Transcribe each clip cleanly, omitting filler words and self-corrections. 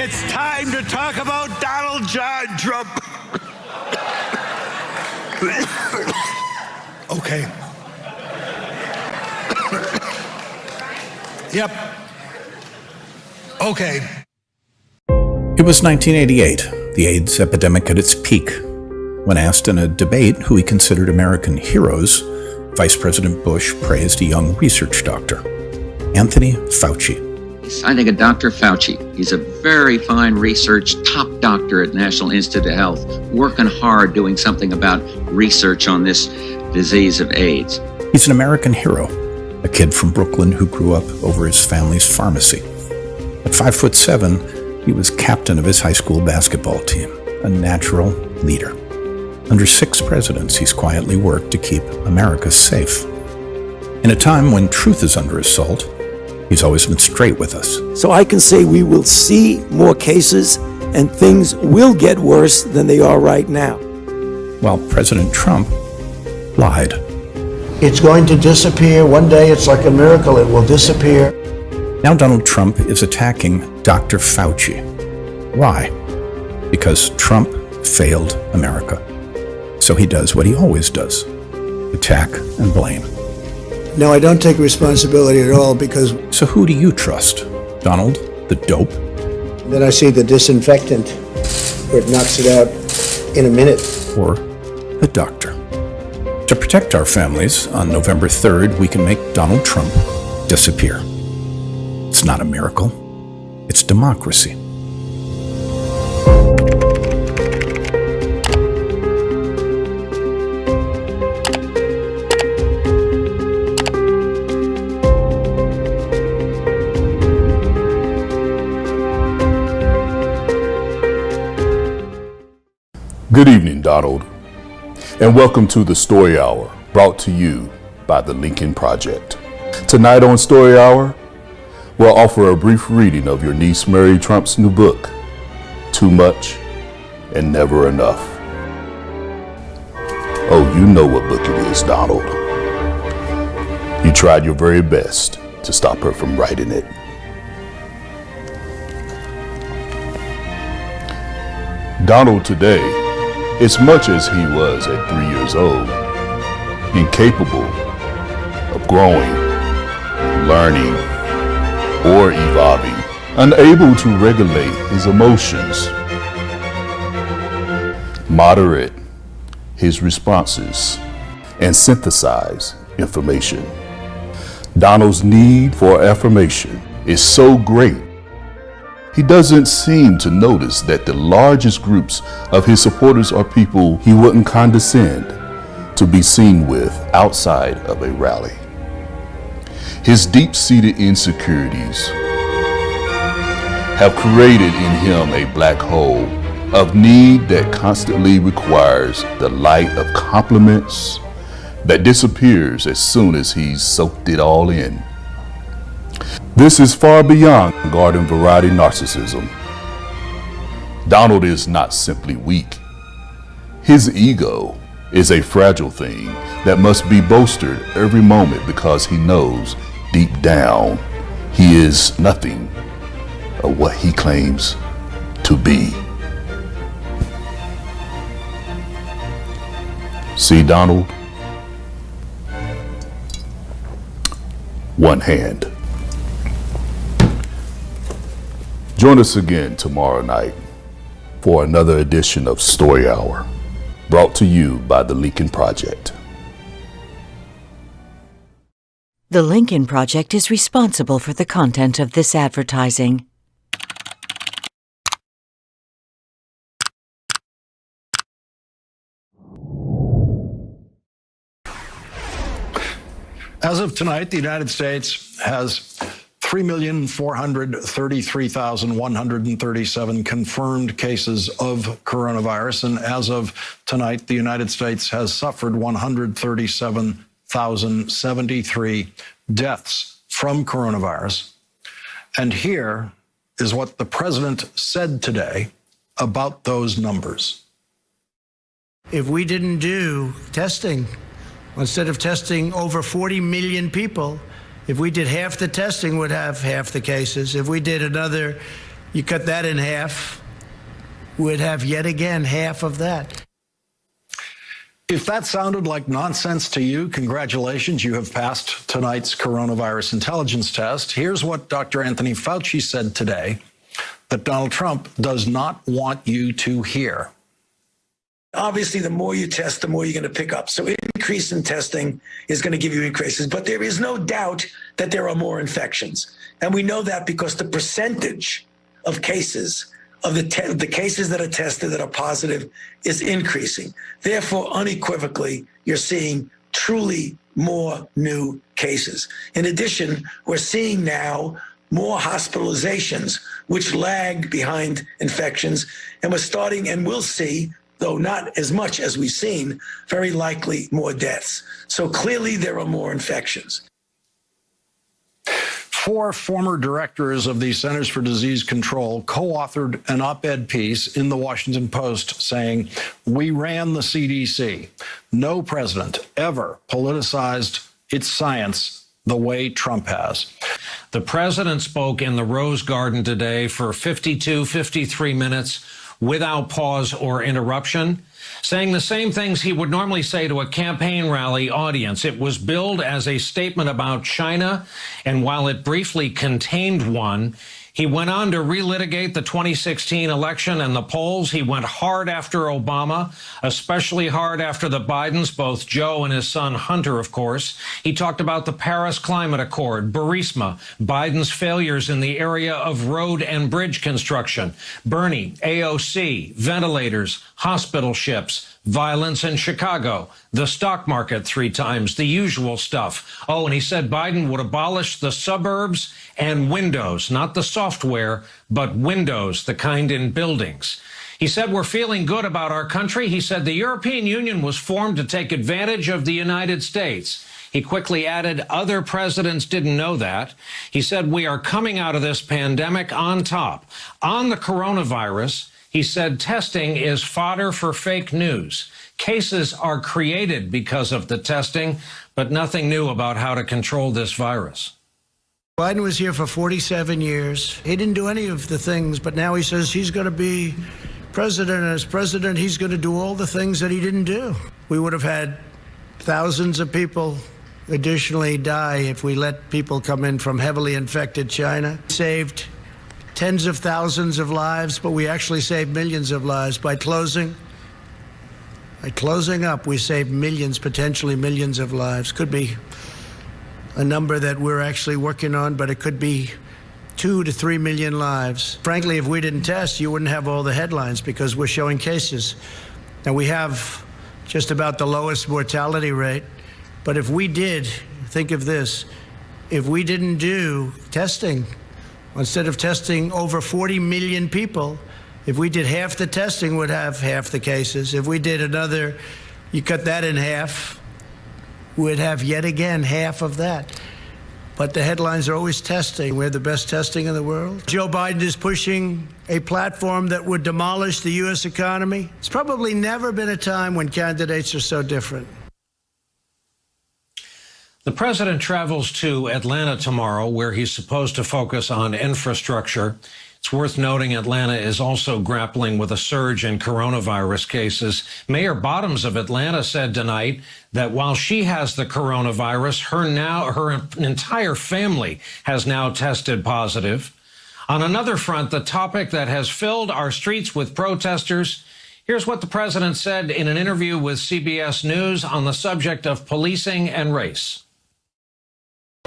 It's time to talk about Donald John Trump. Okay. Yep. Okay. It was 1988, the AIDS epidemic at its peak. When asked in a debate who he considered American heroes, Vice President Bush praised a young research doctor, Anthony Fauci. I think of Dr. Fauci. He's a very fine research, top doctor at National Institute of Health, working hard doing something about research on this disease of AIDS. He's an American hero, a kid from Brooklyn who grew up over his family's pharmacy. At 5'7", he was captain of his high school basketball team, a natural leader. Under 6 presidents, he's quietly worked to keep America safe. In a time when truth is under assault, he's always been straight with us. So I can say we will see more cases and things will get worse than they are right now. While President Trump lied. It's going to disappear. One day it's like a miracle. It will disappear. Now Donald Trump is attacking Dr. Fauci. Why? Because Trump failed America. So he does what he always does, attack and blame. No, I don't take responsibility at all because... So who do you trust? Donald, the dope? Then I see the disinfectant where it knocks it out in a minute. Or the doctor? To protect our families, on November 3rd, we can make Donald Trump disappear. It's not a miracle. It's democracy. Good evening, Donald, and welcome to the Story Hour, brought to you by the Lincoln Project. Tonight on Story Hour, we'll offer a brief reading of your niece Mary Trump's new book, Too Much and Never Enough. Oh, you know what book it is, Donald. You tried your very best to stop her from writing it. Donald today, as much as he was at 3 years old, incapable of growing, learning, or evolving, unable to regulate his emotions, moderate his responses, and synthesize information. Donald's need for affirmation is so great, he doesn't seem to notice that the largest groups of his supporters are people he wouldn't condescend to be seen with outside of a rally. His deep-seated insecurities have created in him a black hole of need that constantly requires the light of compliments that disappears as soon as he's soaked it all in. This is far beyond garden variety narcissism. Donald is not simply weak. His ego is a fragile thing that must be bolstered every moment because he knows deep down he is nothing of what he claims to be. See, Donald? One hand. Join us again tomorrow night for another edition of Story Hour, brought to you by the Lincoln Project. The Lincoln Project is responsible for the content of this advertising. As of tonight, the United States has 3,433,137 confirmed cases of coronavirus. And as of tonight, the United States has suffered 137,073 deaths from coronavirus. And here is what the president said today about those numbers. If we didn't do testing, instead of testing over 40 million people, if we did half the testing, we'd have half the cases. If we did another you cut that in half, we'd have yet again half of that. If that sounded like nonsense to you, congratulations, you have passed tonight's coronavirus intelligence test. Here's what Dr. Anthony Fauci said today that Donald Trump does not want you to hear. Obviously, the more you test, the more you're going to pick up. So increase in testing is going to give you increases. But there is no doubt that there are more infections. And we know that because the percentage of cases of the cases that are tested that are positive is increasing. Therefore, unequivocally, you're seeing truly more new cases. In addition, we're seeing now more hospitalizations, which lag behind infections. And we're starting, and we'll see, though not as much as we've seen, very likely more deaths. So clearly there are more infections. 4 former directors of the Centers for Disease Control co-authored an op-ed piece in the Washington Post saying, "We ran the CDC. No president ever politicized its science the way Trump has." The president spoke in the Rose Garden today for 53 minutes without pause or interruption, saying the same things he would normally say to a campaign rally audience. It was billed as a statement about China, and while it briefly contained one, he went on to relitigate the 2016 election and the polls. He went hard after Obama, especially hard after the Bidens, both Joe and his son Hunter, of course. He talked about the Paris Climate Accord, Burisma, Biden's failures in the area of road and bridge construction, Bernie, AOC, ventilators, hospital ships, violence in Chicago, the stock market 3 times, the usual stuff. Oh, and he said Biden would abolish the suburbs and Windows, not the software, but Windows, the kind in buildings. He said we're feeling good about our country. He said the European Union was formed to take advantage of the United States. He quickly added other presidents didn't know that. He said we are coming out of this pandemic on top. On the coronavirus, he said testing is fodder for fake news. Cases are created because of the testing, but nothing new about how to control this virus. Biden was here for 47 years. He didn't do any of the things, but now he says he's going to be president. And as president, he's going to do all the things that he didn't do. We would have had thousands of people additionally die if we let people come in from heavily infected China. Saved tens of thousands of lives, but we actually saved millions of lives by closing up. We saved millions, potentially millions of lives. Could be a number that we're actually working on, but it could be 2 to 3 million lives. Frankly, if we didn't test, you wouldn't have all the headlines because we're showing cases. Now, we have just about the lowest mortality rate, but if we did, think of this, if we didn't do testing, instead of testing over 40 million people, if we did half the testing, we'd have half the cases. If we did another, you cut that in half, we'd have yet again half of that. But the headlines are always testing. We're the best testing in the world. Joe Biden is pushing a platform that would demolish the U.S. economy. It's probably never been a time when candidates are so different. The president travels to Atlanta tomorrow, where he's supposed to focus on infrastructure. It's worth noting Atlanta is also grappling with a surge in coronavirus cases. Mayor Bottoms of Atlanta said tonight that while she has the coronavirus, her entire family has now tested positive. On another front, the topic that has filled our streets with protesters, here's what the president said in an interview with CBS News on the subject of policing and race.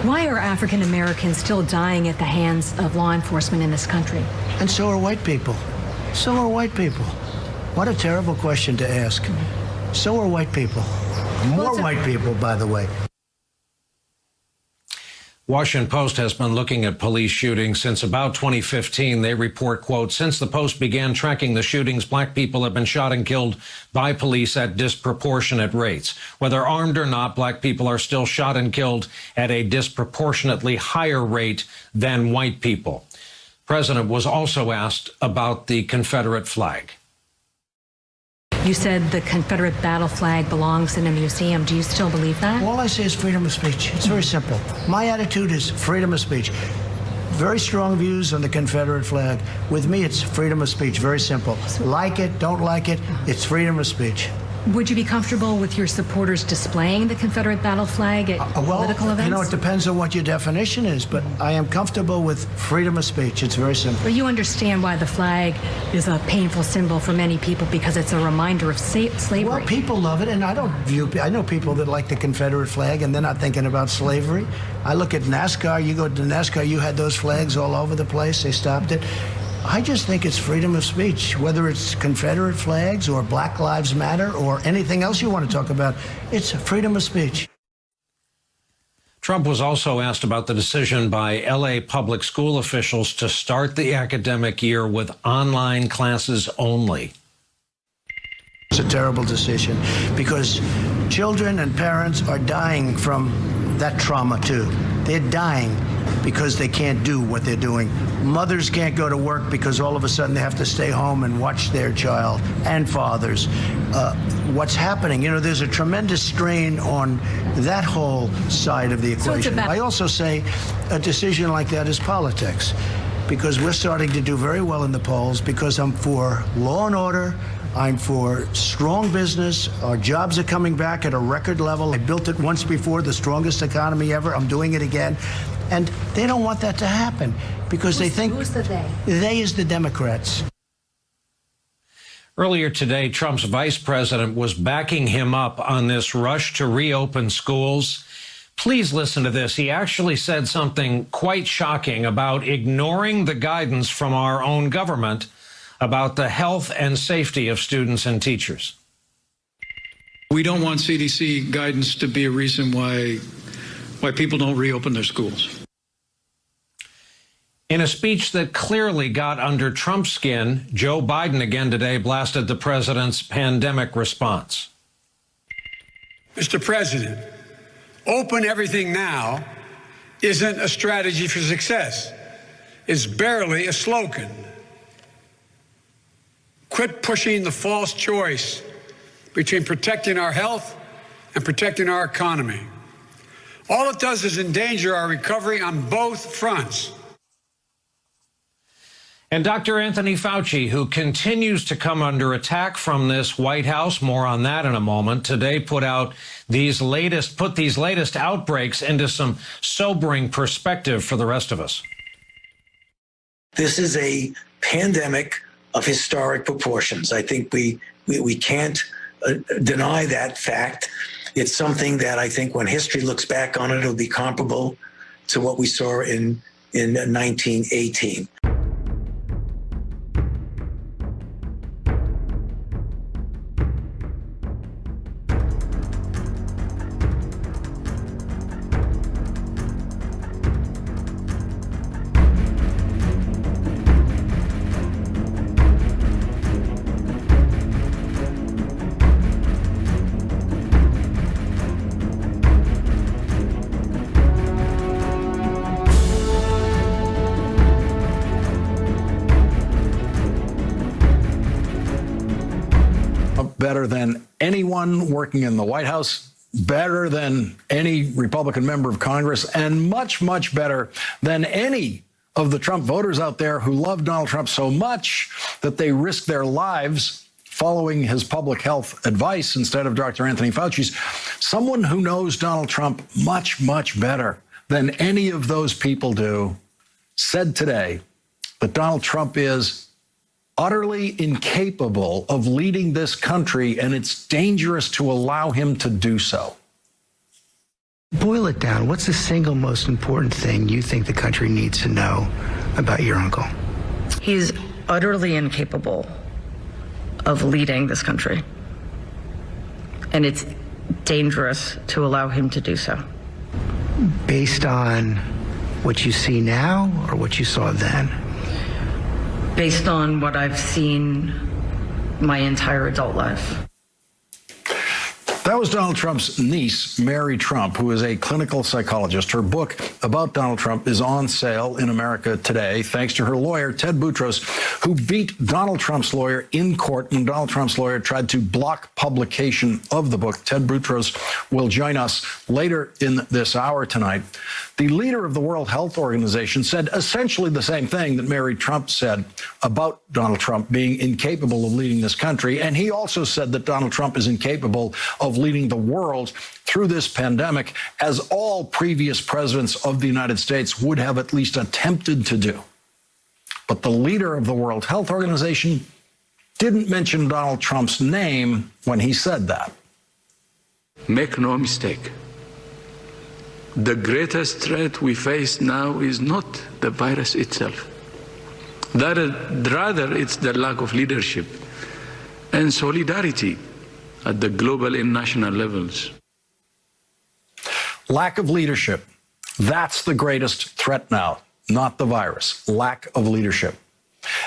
Why are African Americans still dying at the hands of law enforcement in this country? And so are white people. So are white people. What a terrible question to ask. So are white people. More white people, by the way. Washington Post has been looking at police shootings since about 2015. They report, quote, since the Post began tracking the shootings, black people have been shot and killed by police at disproportionate rates. Whether armed or not, black people are still shot and killed at a disproportionately higher rate than white people. The president was also asked about the Confederate flag. You said the Confederate battle flag belongs in a museum. Do you still believe that? All I say is freedom of speech. It's very simple. My attitude is freedom of speech. very strong views on the Confederate flag. With me, it's freedom of speech, very simple. Like it, don't like it, it's freedom of speech. Would you be comfortable with your supporters displaying the Confederate battle flag at political events? You know, it depends on what your definition is, but I am comfortable with freedom of speech. It's very simple. But you understand why the flag is a painful symbol for many people because it's a reminder of slavery. Well, people love it, and I know people that like the Confederate flag, and they're not thinking about slavery. I look at NASCAR. You go to NASCAR, you had those flags all over the place. They stopped it. I just think it's freedom of speech, whether it's Confederate flags or Black Lives Matter or anything else you want to talk about. It's freedom of speech. Trump was also asked about the decision by LA public school officials to start the academic year with online classes only. It's a terrible decision because children and parents are dying from that trauma too. They're dying because they can't do what they're doing. Mothers can't go to work because all of a sudden they have to stay home and watch their child, and fathers. What's happening? You know, there's a tremendous strain on that whole side of the equation. I also say a decision like that is politics, because we're starting to do very well in the polls because I'm for law and order. I'm for strong business. Our jobs are coming back at a record level. I built it once before, the strongest economy ever. I'm doing it again. And they don't want that to happen because they think... Who's the they? They is the Democrats. Earlier today, Trump's vice president was backing him up on this rush to reopen schools. Please listen to this. He actually said something quite shocking about ignoring the guidance from our own government about the health and safety of students and teachers. We don't want CDC guidance to be a reason why people don't reopen their schools. In a speech that clearly got under Trump's skin, Joe Biden again today blasted the president's pandemic response. Mr. President, open everything now isn't a strategy for success. It's barely a slogan. Quit pushing the false choice between protecting our health and protecting our economy. All it does is endanger our recovery on both fronts. And Dr. Anthony Fauci, who continues to come under attack from this White House, more on that in a moment, today put these latest outbreaks into some sobering perspective for the rest of us. This is a pandemic of historic proportions. I think we can't deny that fact. It's something that I think when history looks back on it, it'll be comparable to what we saw in 1918. Better than anyone working in the White House, better than any Republican member of Congress, and much, much better than any of the Trump voters out there who love Donald Trump so much that they risk their lives following his public health advice instead of Dr. Anthony Fauci's. Someone who knows Donald Trump much, much better than any of those people do said today that Donald Trump is utterly incapable of leading this country, and it's dangerous to allow him to do so. Boil it down. What's the single most important thing you think the country needs to know about your uncle? He's utterly incapable of leading this country, and it's dangerous to allow him to do so. Based on what you see now or what you saw then? Based on what I've seen my entire adult life. That was Donald Trump's niece, Mary Trump, who is a clinical psychologist. Her book about Donald Trump is on sale in America today, thanks to her lawyer, Ted Boutros, who beat Donald Trump's lawyer in court when Donald Trump's lawyer tried to block publication of the book. Ted Boutros will join us later in this hour tonight. The leader of the World Health Organization said essentially the same thing that Mary Trump said about Donald Trump being incapable of leading this country. And he also said that Donald Trump is incapable of leading the world through this pandemic, as all previous presidents of the United States would have at least attempted to do. But the leader of the World Health Organization didn't mention Donald Trump's name when he said that. Make no mistake. The greatest threat we face now is not the virus itself. Rather, it's the lack of leadership and solidarity at the global and national levels. Lack of leadership. That's the greatest threat now, not the virus. Lack of leadership.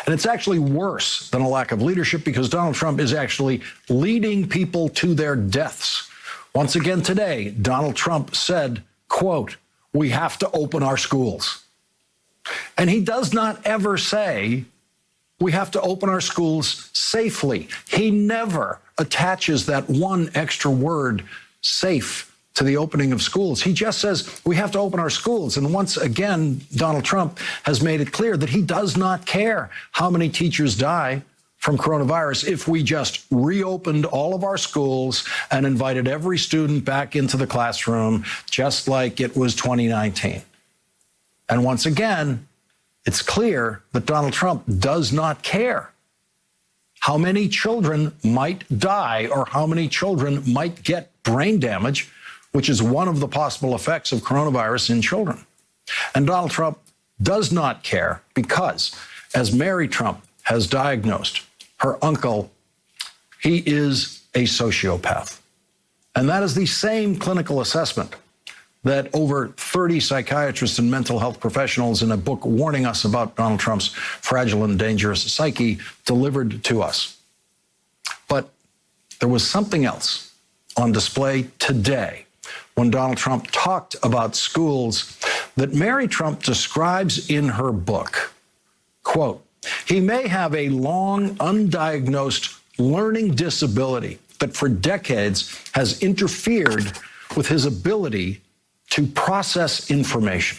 And it's actually worse than a lack of leadership because Donald Trump is actually leading people to their deaths. Once again today, Donald Trump said, quote, "We have to open our schools." And he does not ever say, we have to open our schools safely. He never attaches that one extra word, safe, to the opening of schools. He just says, we have to open our schools. And once again, Donald Trump has made it clear that he does not care how many teachers die from coronavirus if we just reopened all of our schools and invited every student back into the classroom, just like it was 2019. And once again, it's clear that Donald Trump does not care how many children might die or how many children might get brain damage, which is one of the possible effects of coronavirus in children. And Donald Trump does not care because, as Mary Trump has diagnosed her uncle, he is a sociopath. And that is the same clinical assessment that over 30 psychiatrists and mental health professionals in a book warning us about Donald Trump's fragile and dangerous psyche delivered to us. But there was something else on display today when Donald Trump talked about schools that Mary Trump describes in her book. Quote, "He may have a long, undiagnosed learning disability that for decades has interfered with his ability to process information."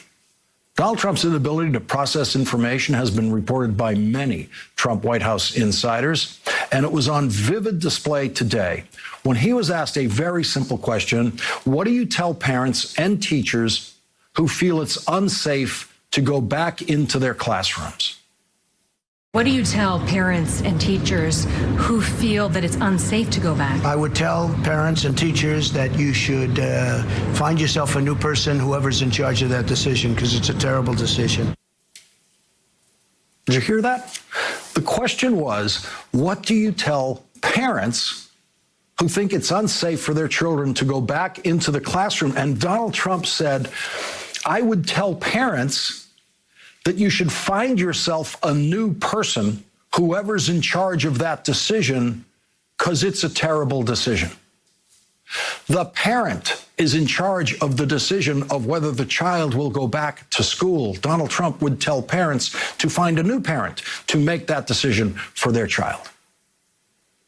Donald Trump's inability to process information has been reported by many Trump White House insiders, and it was on vivid display today when he was asked a very simple question: what do you tell parents and teachers who feel it's unsafe to go back into their classrooms? What do you tell parents and teachers who feel that it's unsafe to go back? I would tell parents and teachers that you should find yourself a new person, whoever's in charge of that decision, because it's a terrible decision. Did you hear that? The question was, what do you tell parents who think it's unsafe for their children to go back into the classroom? And Donald Trump said, I would tell parents that you should find yourself a new person, whoever's in charge of that decision, because it's a terrible decision. The parent is in charge of the decision of whether the child will go back to school. Donald Trump would tell parents to find a new parent to make that decision for their child.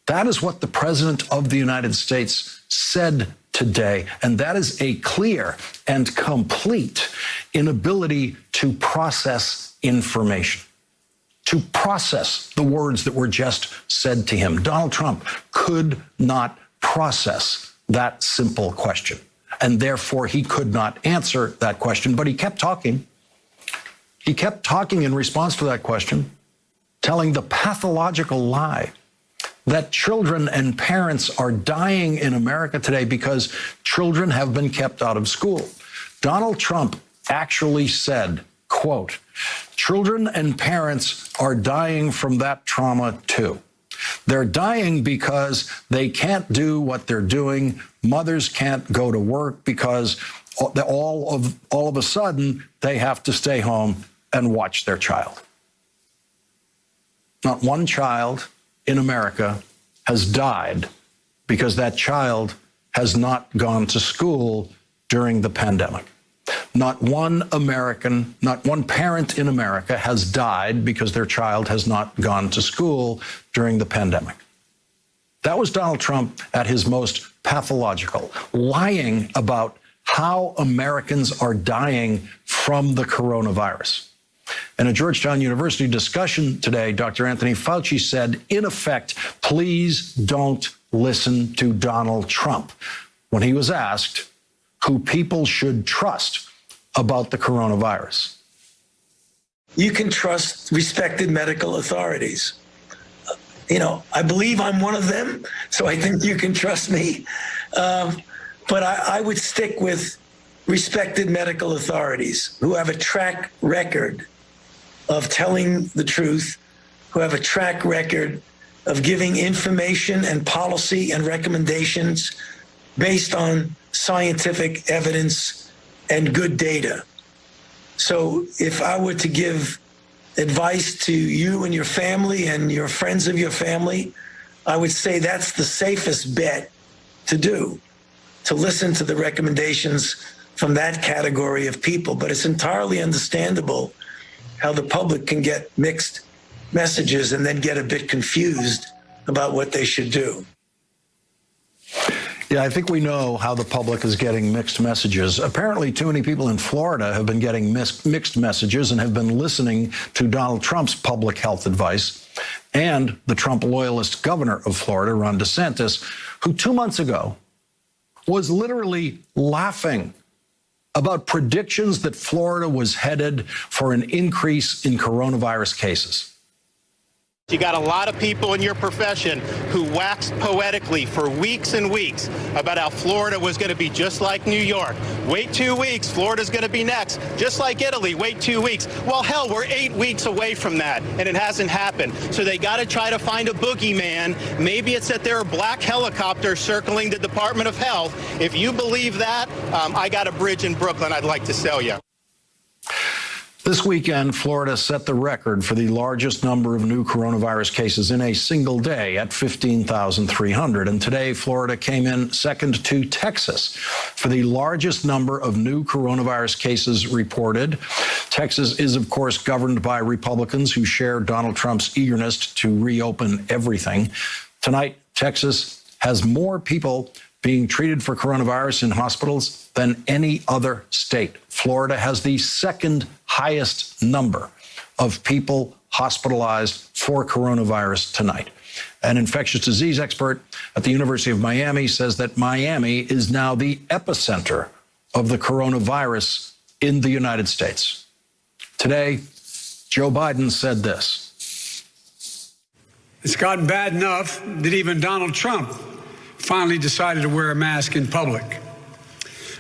That is what the President of the United States said today, and that is a clear and complete inability to process information, to process the words that were just said to him. Donald Trump could not process that simple question, and therefore he could not answer that question, but he kept talking. He kept talking in response to that question, telling the pathological lie that children and parents are dying in America today because children have been kept out of school. Donald Trump actually said, quote, "Children and parents are dying from that trauma too. They're dying because they can't do what they're doing. Mothers can't go to work because all of a sudden they have to stay home and watch their child." Not one child in America has died because that child has not gone to school during the pandemic. Not one American, not one parent in America has died because their child has not gone to school during the pandemic. That was Donald Trump at his most pathological, lying about how Americans are dying from the coronavirus. In a Georgetown University discussion today, Dr. Anthony Fauci said, in effect, please don't listen to Donald Trump when he was asked who people should trust about the coronavirus. You can trust respected medical authorities. I believe I'm one of them, so I think you can trust me. But I would stick with respected medical authorities who have a track record of telling the truth, who have a track record of giving information and policy and recommendations based on scientific evidence and good data. So if I were to give advice to you and your family and your friends of your family, I would say that's the safest bet to do, to listen to the recommendations from that category of people. But it's entirely understandable how the public can get mixed messages and then get a bit confused about what they should do. Yeah, I think we know how the public is getting mixed messages. Apparently, too many people in Florida have been getting mixed messages and have been listening to Donald Trump's public health advice and the Trump loyalist governor of Florida, Ron DeSantis, who 2 months ago was literally laughing about predictions that Florida was headed for an increase in coronavirus cases. You got a lot of people in your profession who waxed poetically for weeks and weeks about how Florida was going to be just like New York. Wait 2 weeks, Florida's going to be next. Just like Italy, wait 2 weeks. Well, hell, we're 8 weeks away from that, and it hasn't happened. So they got to try to find a boogeyman. Maybe it's that there are black helicopters circling the Department of Health. If you believe that, I got a bridge in Brooklyn I'd like to sell you. This weekend, Florida set the record for the largest number of new coronavirus cases in a single day at 15,300. And today, Florida came in second to Texas for the largest number of new coronavirus cases reported. Texas is, of course, governed by Republicans who share Donald Trump's eagerness to reopen everything. Tonight, Texas has more people being treated for coronavirus in hospitals than any other state. Florida has the second highest number of people hospitalized for coronavirus tonight. An infectious disease expert at the University of Miami says that Miami is now the epicenter of the coronavirus in the United States. Today, Joe Biden said this. It's gotten bad enough that even Donald Trump finally decided to wear a mask in public.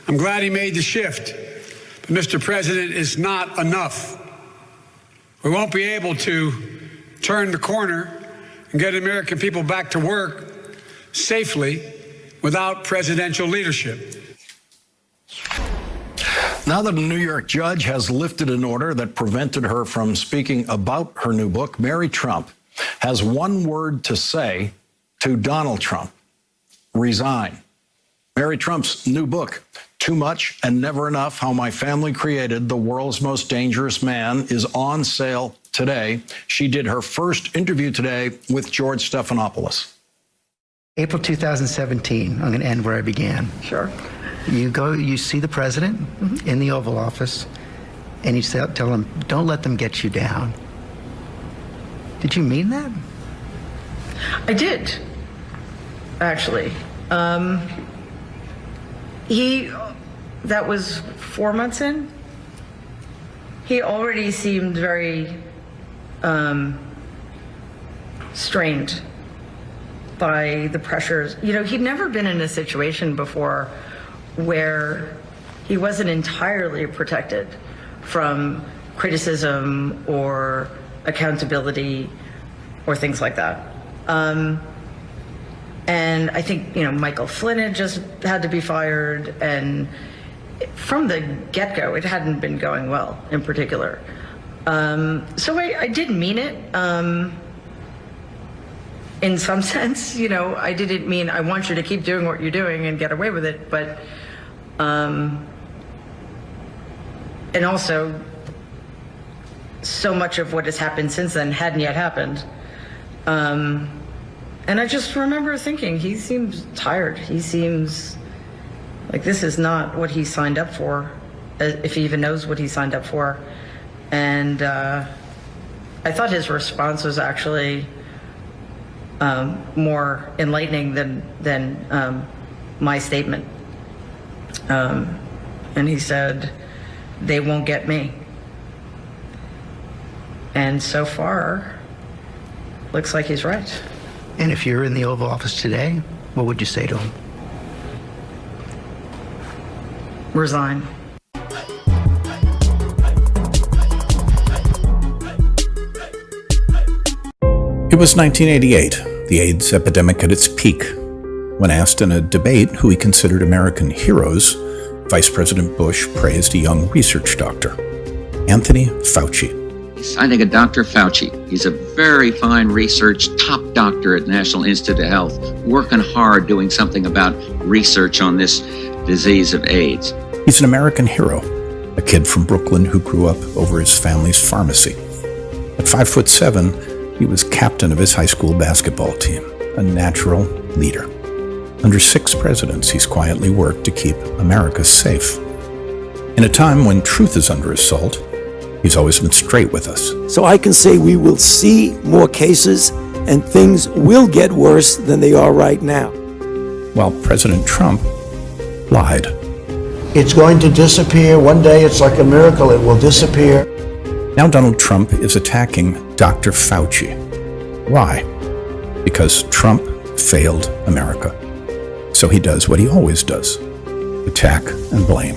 I'm glad he made the shift, but Mr. President, it's not enough. We won't be able to turn the corner and get American people back to work safely without presidential leadership. Now that a New York judge has lifted an order that prevented her from speaking about her new book, Mary Trump has one word to say to Donald Trump: resign. Mary Trump's new book, Too Much and Never Enough: How My Family Created the World's Most Dangerous Man, is on sale today. She did her first interview today with George Stephanopoulos. April 2017, I'm going to end where I began. Sure. You see the president in the Oval Office, and you tell him, don't let them get you down. Did you mean that? I did, actually. That was 4 months in. He already seemed very strained by the pressures. You know, he'd never been in a situation before where he wasn't entirely protected from criticism or accountability or things like that. And I think, Michael Flynn had just had to be fired, and from the get-go, it hadn't been going well in particular. So I did mean it. in some sense, you know, I didn't mean I want you to keep doing what you're doing and get away with it, but, and also so much of what has happened since then hadn't yet happened. And I just remember thinking, he seems tired. He seems like this is not what he signed up for, if he even knows what he signed up for. And I thought his response was actually more enlightening than my statement. And he said, "They won't get me." And so far, looks like he's right. And if you're in the Oval Office today, what would you say to him? Resign. It was 1988, the AIDS epidemic at its peak. When asked in a debate who he considered American heroes, Vice President Bush praised a young research doctor, Anthony Fauci. I think of Dr. Fauci. He's a very fine research, top doctor at National Institute of Health, working hard doing something about research on this disease of AIDS. He's an American hero, a kid from Brooklyn who grew up over his family's pharmacy. At 5'7", he was captain of his high school basketball team, a natural leader. Under 6 presidents, he's quietly worked to keep America safe. In a time when truth is under assault, he's always been straight with us. So I can say we will see more cases and things will get worse than they are right now. While President Trump lied. It's going to disappear. One day it's like a miracle. It will disappear. Now Donald Trump is attacking Dr. Fauci. Why? Because Trump failed America. So he does what he always does, attack and blame.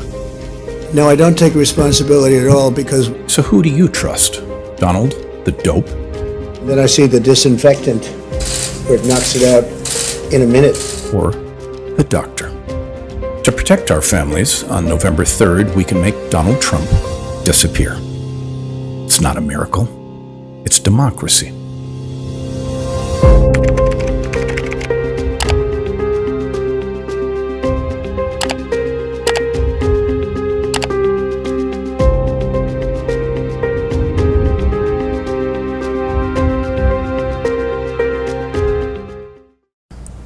No, I don't take responsibility at all because... So who do you trust? Donald, the dope? Then I see the disinfectant where it knocks it out in a minute. Or the doctor? To protect our families, on November 3rd, we can make Donald Trump disappear. It's not a miracle. It's democracy.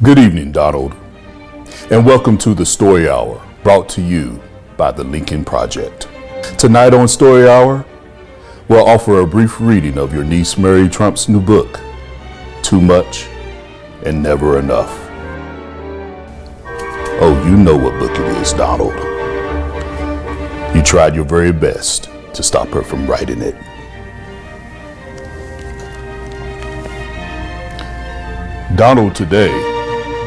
Good evening, Donald, and welcome to the Story Hour, brought to you by the Lincoln Project. Tonight on Story Hour, we'll offer a brief reading of your niece Mary Trump's new book, Too Much and Never Enough. Oh, you know what book it is, Donald. You tried your very best to stop her from writing it. Donald today,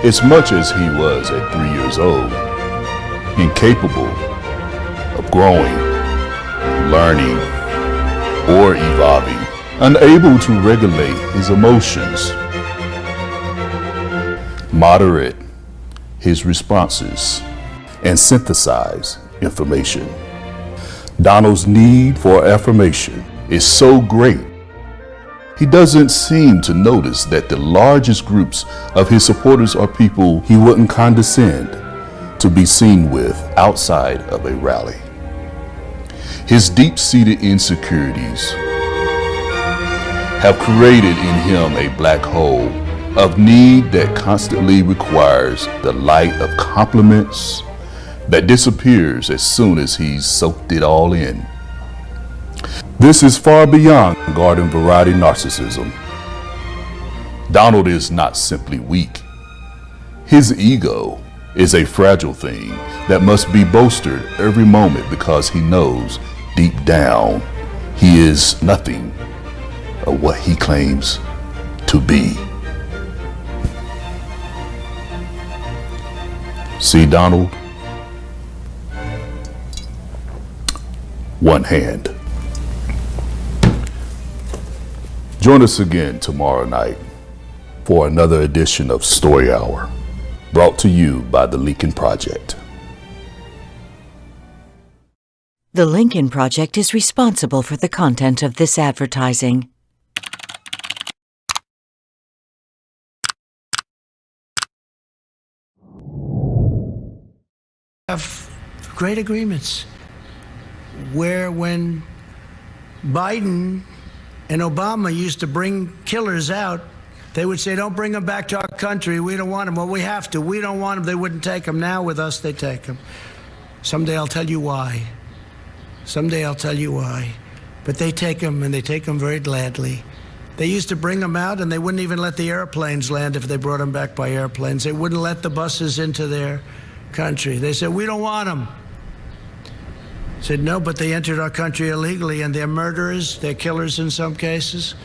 as much as he was at 3 years old, incapable of growing, learning, or evolving, unable to regulate his emotions, moderate his responses, and synthesize information. Donald's need for affirmation is so great, he doesn't seem to notice that the largest groups of his supporters are people he wouldn't condescend to be seen with outside of a rally. His deep-seated insecurities have created in him a black hole of need that constantly requires the light of compliments that disappears as soon as he's soaked it all in. This is far beyond garden variety narcissism. Donald is not simply weak. His ego is a fragile thing that must be bolstered every moment because he knows deep down he is nothing of what he claims to be. See, Donald? One hand. Join us again tomorrow night for another edition of Story Hour, brought to you by the Lincoln Project. The Lincoln Project is responsible for the content of this advertising. have great agreements where when Biden and Obama used to bring killers out, they would say, don't bring them back to our country. We don't want them. Well, we have to. We don't want them. They wouldn't take them. Now with us, they take them. Someday I'll tell you why. Someday I'll tell you why. But they take them, and they take them very gladly. They used to bring them out, and they wouldn't even let the airplanes land if they brought them back by airplanes. They wouldn't let the buses into their country. They said, we don't want them. Said, no, but they entered our country illegally, and they're murderers. They're killers in some cases.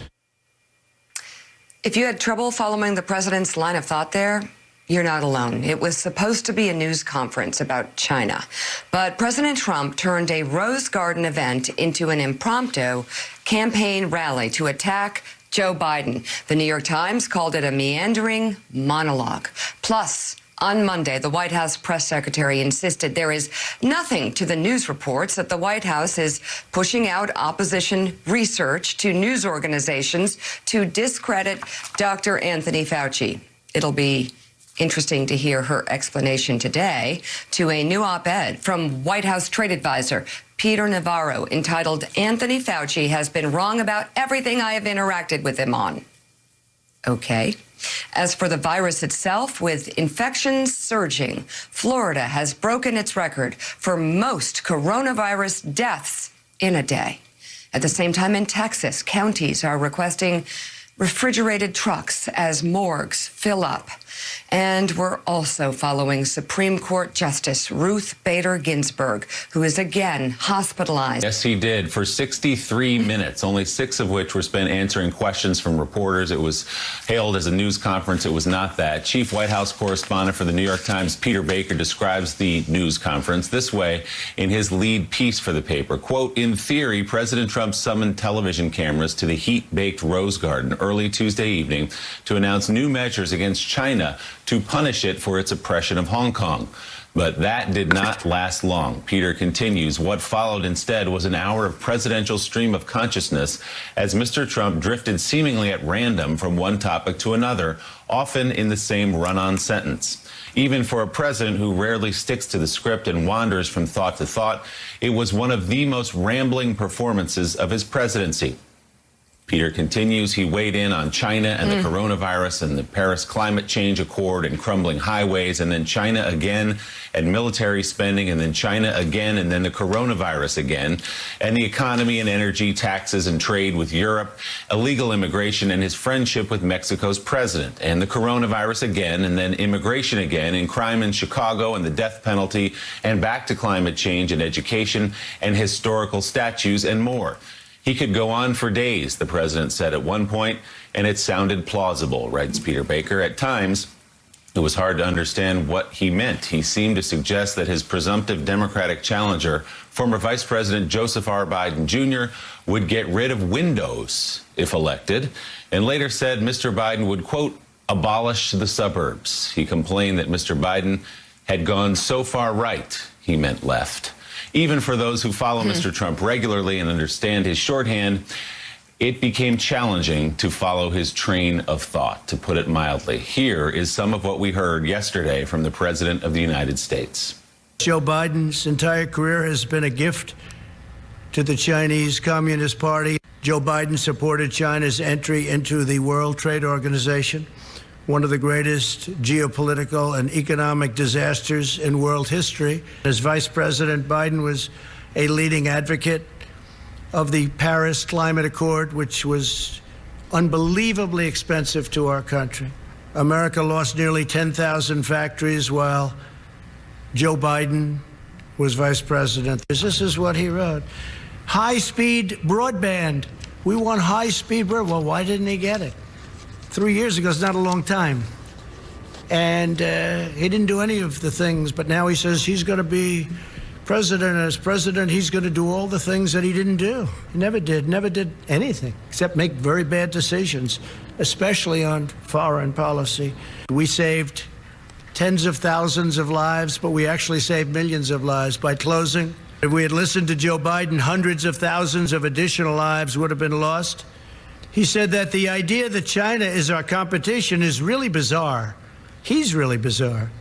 If you had trouble following the president's line of thought there, you're not alone. It was supposed to be a news conference about China, but President Trump turned a Rose Garden event into an impromptu campaign rally to attack Joe Biden. The New York Times called it a meandering monologue. Plus, on Monday, the White House press secretary insisted there is nothing to the news reports that the White House is pushing out opposition research to news organizations to discredit Dr. Anthony Fauci. It'll be interesting to hear her explanation today to a new op-ed from White House trade advisor Peter Navarro entitled, "Anthony Fauci has been wrong about everything I have interacted with him on." Okay. As for the virus itself, with infections surging, Florida has broken its record for most coronavirus deaths in a day. At the same time, in Texas, counties are requesting refrigerated trucks as morgues fill up. And we're also following Supreme Court Justice Ruth Bader Ginsburg, who is again hospitalized. Yes, he did, for 63 minutes, only 6 of which were spent answering questions from reporters. It was hailed as a news conference. It was not that. Chief White House correspondent for the New York Times, Peter Baker, describes the news conference this way in his lead piece for the paper. Quote, "In theory, President Trump summoned television cameras to the heat-baked Rose Garden early Tuesday evening to announce new measures against China to punish it for its oppression of Hong Kong. But that did not last long." Peter continues, "What followed instead was an hour of presidential stream of consciousness as Mr. Trump drifted seemingly at random from one topic to another, often in the same run-on sentence. Even for a president who rarely sticks to the script and wanders from thought to thought, it was one of the most rambling performances of his presidency." Peter continues, he weighed in on China and the coronavirus and the Paris Climate Change Accord and crumbling highways, and then China again and military spending, and then China again, and then the coronavirus again, and the economy and energy, taxes and trade with Europe, illegal immigration and his friendship with Mexico's president, and the coronavirus again, and then immigration again, and crime in Chicago and the death penalty, and back to climate change and education and historical statues and more. He could go on for days, the president said at one point, and it sounded plausible, writes Peter Baker. At times, it was hard to understand what he meant. He seemed to suggest that his presumptive Democratic challenger, former Vice President Joseph R. Biden Jr., would get rid of windows if elected, and later said Mr. Biden would, quote, "abolish the suburbs." He complained that Mr. Biden had gone so far right, he meant left. Even for those who follow Mr. Trump regularly and understand his shorthand, it became challenging to follow his train of thought, to put it mildly. Here is some of what we heard yesterday from the President of the United States. Joe Biden's entire career has been a gift to the Chinese Communist Party. Joe Biden supported China's entry into the World Trade Organization, one of the greatest geopolitical and economic disasters in world history. As Vice President, Biden was a leading advocate of the Paris Climate Accord, which was unbelievably expensive to our country. America lost nearly 10,000 factories while Joe Biden was vice president. This is what he wrote. High-speed broadband. We want high-speed broadband. Well, why didn't he get it? 3 years ago is not a long time. And he didn't do any of the things, but now he says he's going to be president. And as president, he's going to do all the things that he didn't do. He never did anything except make very bad decisions, especially on foreign policy. We saved tens of thousands of lives, but we actually saved millions of lives by closing. If we had listened to Joe Biden, hundreds of thousands of additional lives would have been lost. He said that the idea that China is our competition is really bizarre. He's really bizarre.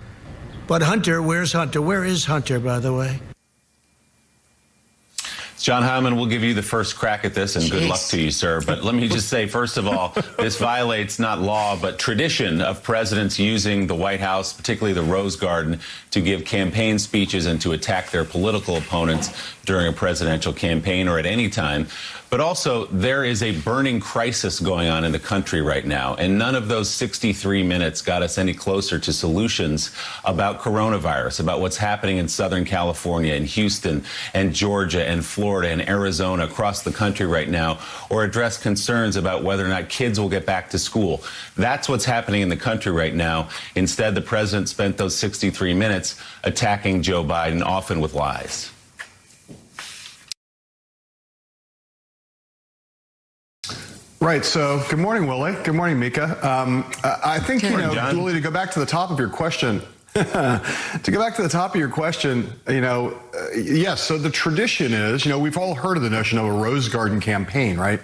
But Hunter, where's Hunter? Where is Hunter, by the way? John Heilemann, we'll give you the first crack at this, and good luck to you, sir. But let me just say, first of all, this violates not law, but tradition of presidents using the White House, particularly the Rose Garden, to give campaign speeches and to attack their political opponents during a presidential campaign or at any time. But also, there is a burning crisis going on in the country right now, and none of those 63 minutes got us any closer to solutions about coronavirus, about what's happening in Southern California and Houston and Georgia and Florida and Arizona, across the country right now, or address concerns about whether or not kids will get back to school. That's what's happening in the country right now. Instead, the president spent those 63 minutes attacking Joe Biden, often with lies. Right. So, good morning, Willie. Good morning, Mika. I think, John. Willie, to go back to the top of your question, yes. So the tradition is, we've all heard of the notion of a Rose Garden campaign, right?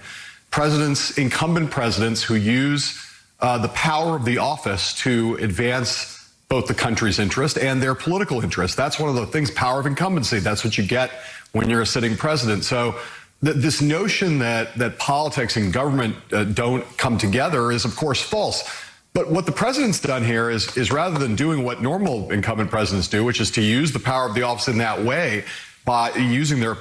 Incumbent presidents who use the power of the office to advance both the country's interest and their political interest. That's one of the things, power of incumbency. That's what you get when you're a sitting president. So this notion that politics and government don't come together is, of course, false. But what the president's done here is rather than doing what normal incumbent presidents do, which is to use the power of the office in that way by using their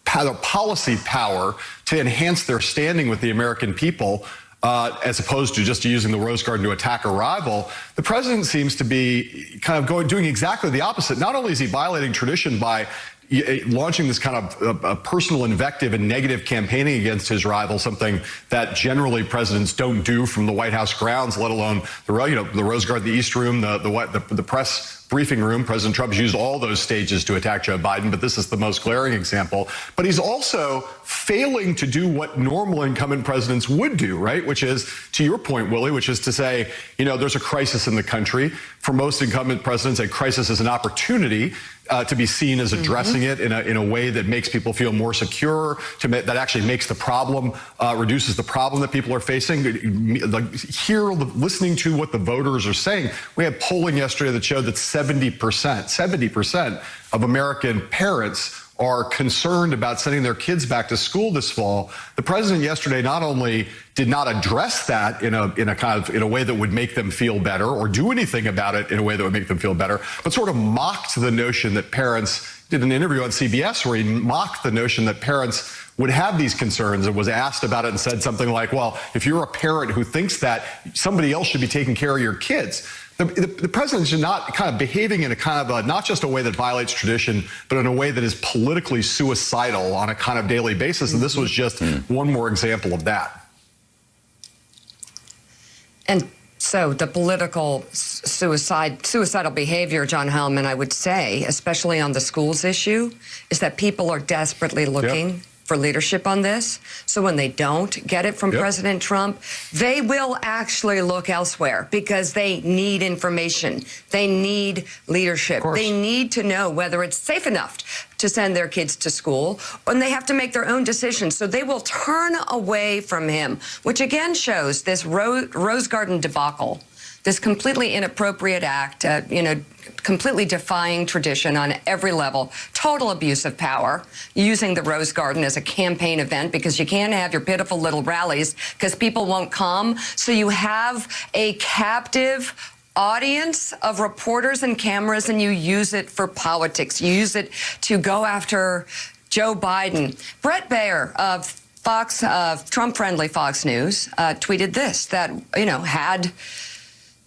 policy power to enhance their standing with the American people, as opposed to just using the Rose Garden to attack a rival, the president seems to be kind of doing exactly the opposite. Not only is he violating tradition by launching this kind of personal invective and negative campaigning against his rival, something that generally presidents don't do from the White House grounds, let alone the Rose Garden, the East Room, the press briefing room. President Trump has used all those stages to attack Joe Biden, but this is the most glaring example. But he's also failing to do what normal incumbent presidents would do, right? Which is, to your point, Willie, which is to say, there's a crisis in the country. For most incumbent presidents, a crisis is an opportunity to be seen as addressing it in a way that makes people feel more secure, that actually makes the problem, reduces the problem that people are facing. Listening to what the voters are saying. We had polling yesterday that showed that 70% of American parents are concerned about sending their kids back to school this fall. The president yesterday not only did not address that in a way that would make them feel better, or do anything about it in a way that would make them feel better, but sort of mocked the notion that parents, did an interview on CBS where he mocked the notion that parents would have these concerns, and was asked about it and said something like, well, if you're a parent who thinks that, somebody else should be taking care of your kids. The president is not kind of behaving in a kind of not just a way that violates tradition, but in a way that is politically suicidal on a kind of daily basis. And this was just one more example of that. And so the political suicidal behavior, John Heilemann, I would say, especially on the schools issue, is that people are desperately looking for leadership on this. So when they don't get it from President Trump, they will actually look elsewhere because they need information. They need leadership. They need to know whether it's safe enough to send their kids to school, and they have to make their own decisions. So they will turn away from him, which again shows this Rose Garden debacle, this completely inappropriate act, completely defying tradition on every level, total abuse of power, using the Rose Garden as a campaign event because you can't have your pitiful little rallies because people won't come. So you have a captive audience of reporters and cameras, and you use it for politics. You use it to go after Joe Biden. Brett Baer of Trump-friendly Fox News tweeted this, that, had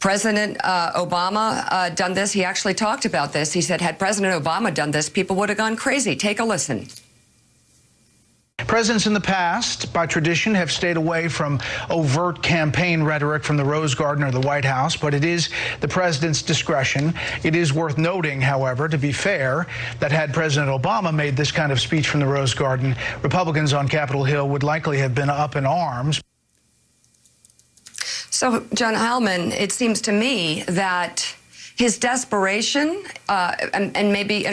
President Obama done this, he actually talked about this. He said, had President Obama done this, people would have gone crazy. Take a listen. Presidents in the past, by tradition, have stayed away from overt campaign rhetoric from the Rose Garden or the White House, but it is the president's discretion. It is worth noting, however, to be fair, that had President Obama made this kind of speech from the Rose Garden, Republicans on Capitol Hill would likely have been up in arms. So, John Heilemann, it seems to me that his desperation, and maybe,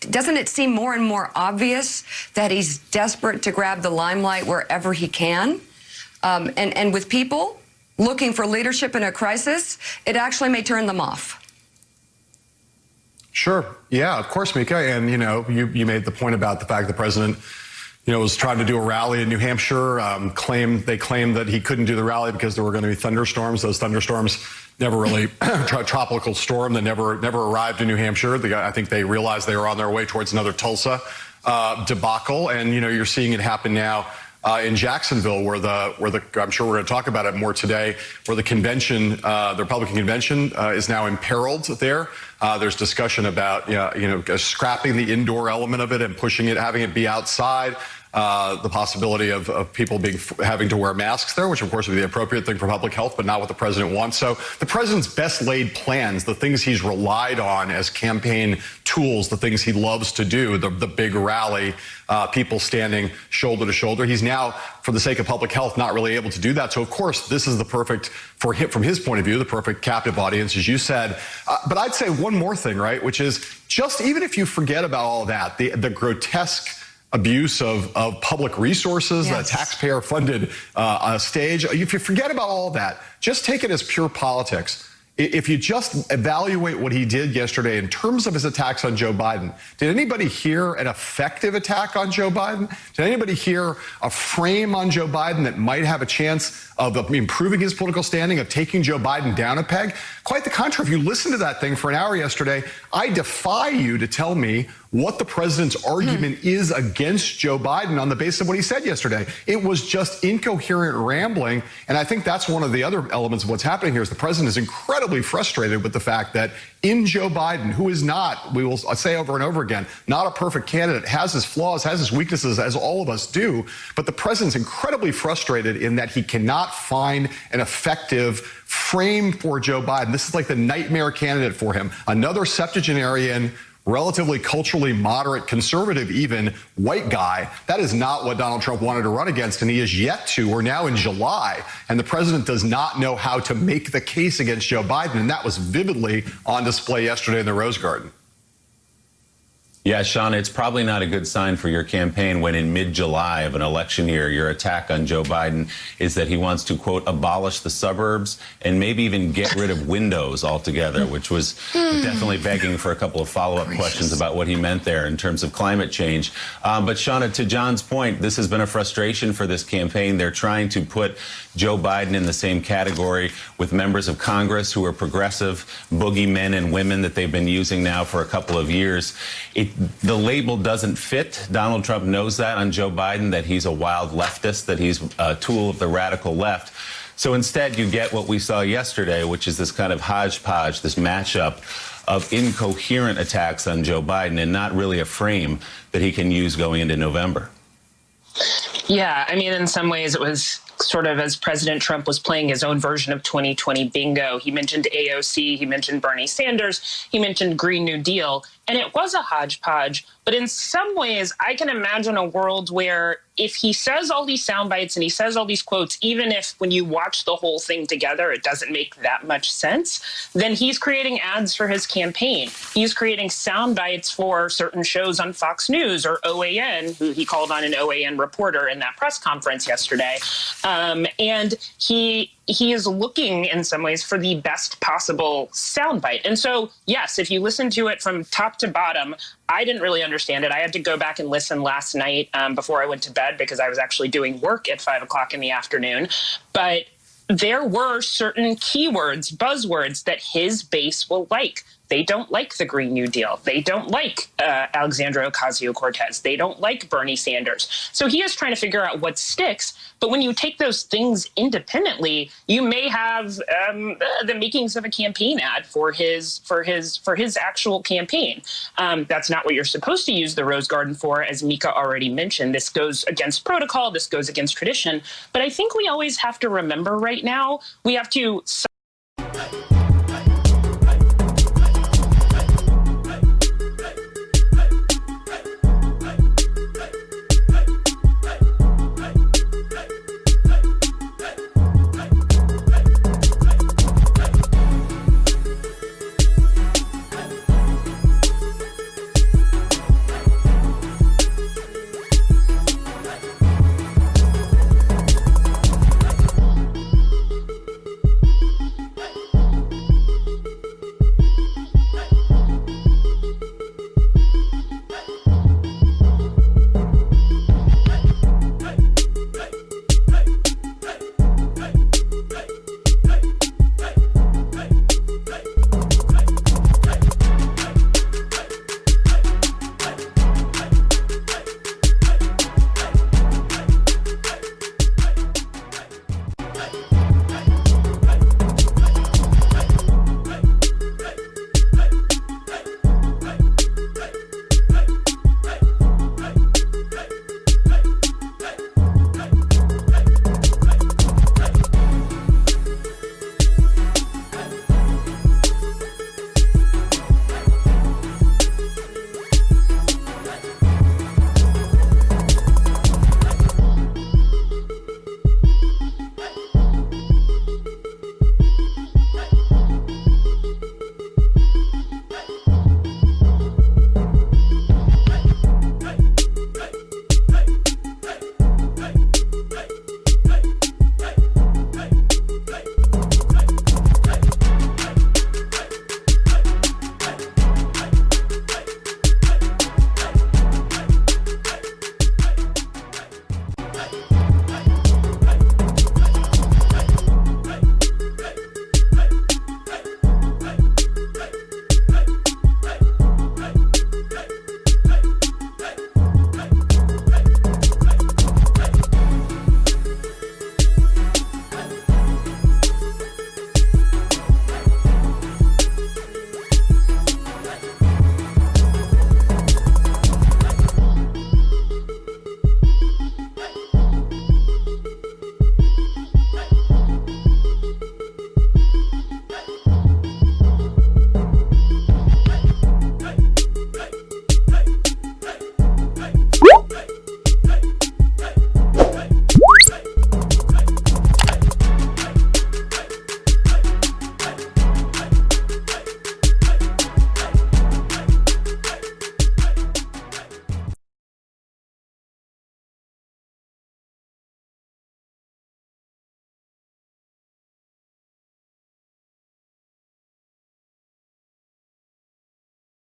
doesn't it seem more and more obvious that he's desperate to grab the limelight wherever he can? And with people looking for leadership in a crisis, it actually may turn them off. Sure. Yeah, of course, Mika. And, you made the point about the fact the president, was trying to do a rally in New Hampshire. They claimed that he couldn't do the rally because there were going to be thunderstorms. Those thunderstorms never really, tropical storm that never arrived in New Hampshire. I think they realized they were on their way towards another Tulsa debacle. And, you're seeing it happen now in Jacksonville, where I'm sure we're going to talk about it more today, where the convention, the Republican convention, is now imperiled there. There's discussion about, scrapping the indoor element of it and pushing it, having it be outside. The possibility of people having to wear masks there, which of course would be the appropriate thing for public health, but not what the president wants. So the president's best laid plans, the things he's relied on as campaign tools, the things he loves to do, the big rally, people standing shoulder to shoulder. He's now, for the sake of public health, not really able to do that. So of course, this is the perfect, for him, from his point of view, the perfect captive audience, as you said. But I'd say one more thing, right, which is just even if you forget about all of that, the grotesque abuse of public resources, yes, taxpayer-funded stage. If you forget about all that, just take it as pure politics. If you just evaluate what he did yesterday in terms of his attacks on Joe Biden, did anybody hear an effective attack on Joe Biden? Did anybody hear a frame on Joe Biden that might have a chance of improving his political standing, of taking Joe Biden down a peg? Quite the contrary. If you listen to that thing for an hour yesterday, I defy you to tell me what the president's argument is against Joe Biden on the basis of what he said yesterday. It was just incoherent rambling. And I think that's one of the other elements of what's happening here is the president is incredibly frustrated with the fact that in Joe Biden, who is not, we will say over and over again, not a perfect candidate, has his flaws, has his weaknesses, as all of us do. But the president's incredibly frustrated in that he cannot find an effective frame for Joe Biden. This is like the nightmare candidate for him. Another septuagenarian, relatively culturally moderate, conservative even, white guy. That is not what Donald Trump wanted to run against, and he is yet to. We're now in July, and the president does not know how to make the case against Joe Biden, and that was vividly on display yesterday in the Rose Garden. Yeah, Sean, it's probably not a good sign for your campaign when in mid-July of an election year, your attack on Joe Biden is that he wants to, quote, abolish the suburbs and maybe even get rid of windows altogether, which was definitely begging for a couple of follow-up questions about what he meant there in terms of climate change. But Shauna, to John's point, this has been a frustration for this campaign. They're trying to put Joe Biden in the same category with members of Congress who are progressive boogeymen and women that they've been using now for a couple of years. The label doesn't fit. Donald Trump knows that on Joe Biden, that he's a wild leftist, that he's a tool of the radical left. So instead, you get what we saw yesterday, which is this kind of hodgepodge, this mashup of incoherent attacks on Joe Biden and not really a frame that he can use going into November. Yeah, I mean, in some ways it was sort of as President Trump was playing his own version of 2020 bingo. He mentioned AOC, he mentioned Bernie Sanders, he mentioned Green New Deal, and it was a hodgepodge. But in some ways, I can imagine a world where if he says all these sound bites and he says all these quotes, even if when you watch the whole thing together, it doesn't make that much sense, then he's creating ads for his campaign. He's creating sound bites for certain shows on Fox News or OAN, who he called on an OAN reporter in that press conference yesterday. And he is looking in some ways for the best possible soundbite. And so, yes, if you listen to it from top to bottom, I didn't really understand it. I had to go back and listen last night before I went to bed because I was actually doing work at 5 o'clock in the afternoon. But there were certain keywords, buzzwords that his base will like. They don't like the Green New Deal. They don't like Alexandria Ocasio-Cortez. They don't like Bernie Sanders. So he is trying to figure out what sticks. But when you take those things independently, you may have the makings of a campaign ad for his actual campaign. That's not what you're supposed to use the Rose Garden for, as Mika already mentioned. This goes against protocol. This goes against tradition. But I think we always have to remember right now, we have to